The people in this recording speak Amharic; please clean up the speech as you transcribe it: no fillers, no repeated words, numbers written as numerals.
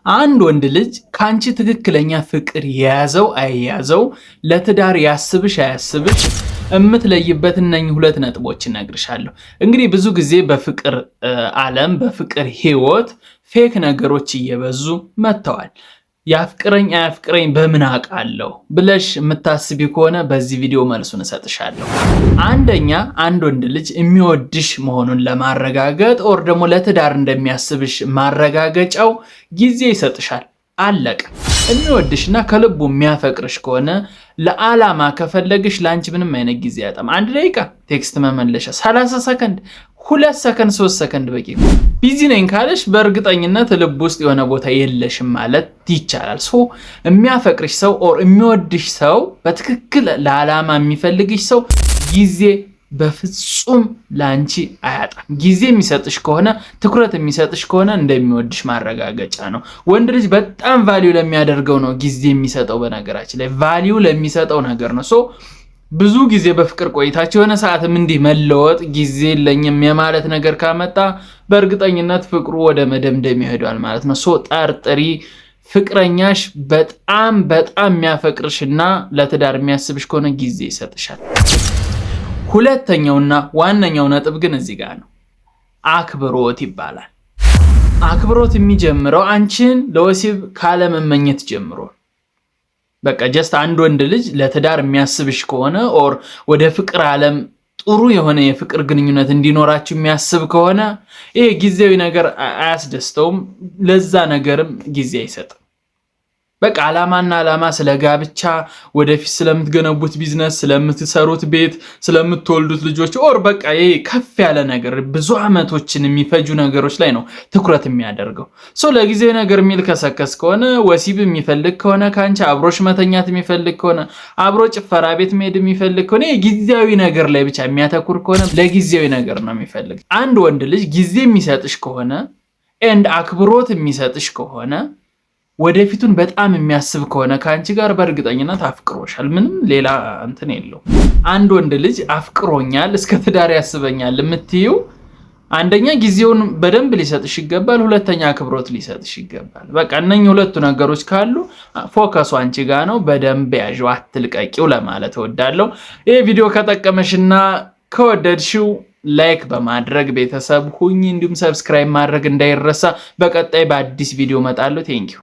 አንድ ወንድ ልጅ ካንቺ ትክክለኛ ፍቅር የያዘው አይያዘው ለትዳር ያስብሽ አያስብሽ እምትለይበት እነኚህ ሁለት ነጥቦች እነግርሻለሁ። እንግዲህ ብዙ ጊዜ በፍቅር ዓለም በፍቅር ህይወት ፌክ ነገሮች እየበዙ መጥተዋል። ያፍቅረኝ አያፍቅረኝ በምን አውቃለሁ ብለሽ የምታስቢ ከሆነ በዚህ ቪዲዮ መልሱን እሰጥሻለሁ። አንደኛ አንድ ወንድ ልጅ የሚወድሽ መሆኑን ለማረጋገጥ ኦር ደግሞ ለትዳር እንደሚያስብሽ ማረጋገጫው ጊዜ ይሰጥሻል። አለቀ። የሚወድሽና ከልቡ የሚያፈቅርሽ ከሆነ ለዓላማ ከፈለግሽ ላንቺ ምንም አይነት ጊዜ ያጣም። 1 ደቂቃ ቴክስት መመለሻ 30 ሰከንድ 2 ሰከንድ 3 ሰከንድ በቂ። ቢዚ ነኝ ካለሽ በእርግጠኝነት ልብ ውስጥ የሆነ ቦታ የለሽም ማለት ይቻላል። የሚያፈቅርሽ ሰው ኦር የሚወድሽ ሰው በትክክል ለዓላማ የሚፈልግሽ ሰው ጊዜ በፍጹም ላንቺ አያጣም። ጊዜ የሚሰጥሽ ከሆነ ትኩረት የሚሰጥሽ ከሆነ እንደሚወድሽ ማረጋገጫ ነው። ወንድ ልጅ በጣም ቫልዩ ለሚያደርገው ነው ጊዜ የሚሰጠው። በነገራችን ላይ ቫልዩ ለሚሰጠው ነገር ነው። ብዙ ጊዜ በፍቅር ቆይታችሁ የሆነ ሰዓትም እንዲህ መለወጥ ጊዜ የለኝም የማለት ነገር ካመጣ በእርግጠኝነት ፍቅሩ ወደ መደምደም ይሄዳል ማለት ነው። ጠርጥሪ። ፍቅረኛሽ በጣም የሚያፈቅርሽና ለትዳር የሚያስብሽ ከሆነ ጊዜ ይሰጥሻል። ሁለተኛውና ዋነኛው ነጥብ ግን እዚህ ጋር ነው። አክብሮት ይባላል። አክብሮት የሚጀምረው አንቺን ለወሲብ ካለመመኘት ጀምሮ። በቃ ጀስት አንድ ወንድ ልጅ ለትዳር የሚያስብሽ ከሆነ ኦር ወደ ፍቅር ዓለም ጥሩ የሆነ የፍቅር ግንኙነት እንዲኖራችሁ የሚያስብ ከሆነ ይሄ ጊዜያዊ ነገር አያስደስተውም። ለዛ ነገርም ጊዜ አይሰጥም። በቃ ዓላማ ስለ ጋብቻ፣ ወደፊት ስለምትገነቡት ቢዝነስ፣ ስለምትሰሩት ቤት፣ ስለምትወልዱት ልጆች ኦር በቃ ይሄ ከፍ ያለ ነገር ብዙ አመቶችን የሚፈጁ ነገሮች ላይ ነው ትኩረት የሚያደርገው። ለጊዜው ነገር የሚልከሰከስ ከሆነ ወሲብ የሚፈልግ ከሆነ ካንቺ አብሮሽ መተኛት የሚፈልግ ከሆነ አብሮ ጭፈራ ቤት መሄድ የሚፈልግ ከሆነ ጊዜያዊ ነገር ላይ ብቻ የሚያተኩር ከሆነ ለጊዜያዊ ነገር ነው የሚፈልግ። አንድ ወንድ ልጅ ጊዜ የሚሰጥሽ ከሆነ ኤንድ አክብሮት የሚሰጥሽ ከሆነ ወደፊቱን በጣም የሚያስብ ከሆነ ካንቺ ጋር በእርግጠኝነት አፍቅሮሻል። ምንም ሌላ እንትን የለው። አንድ ወንድ ልጅ አፍቅሮኛል እስከ ትዳር ያስበኛል የምትይው አንደኛ ጊዜውን በደንብ ሊሰጥሽ ይገባል፣ ሁለተኛ አክብሮት ሊሰጥሽ ይገባል። በቃ እነኚህ ሁለቱ ነገሮች ካሉ ፎከሱ አንቺ ጋር ነው። በደንብ ያዥው፣ አትልቀቂው ለማለት እወዳለሁ። ይሄ ቪዲዮ ከጠቀመሽና ከወደድሽው ላይክ በማድረግ ቤተሰብ ሁኚ። እንዲሁም ሰብስክራይብ ማድረግ እንዳይረሳ። በቀጣይ በአዲስ ቪዲዮ እመጣለሁ። ቴንኪው።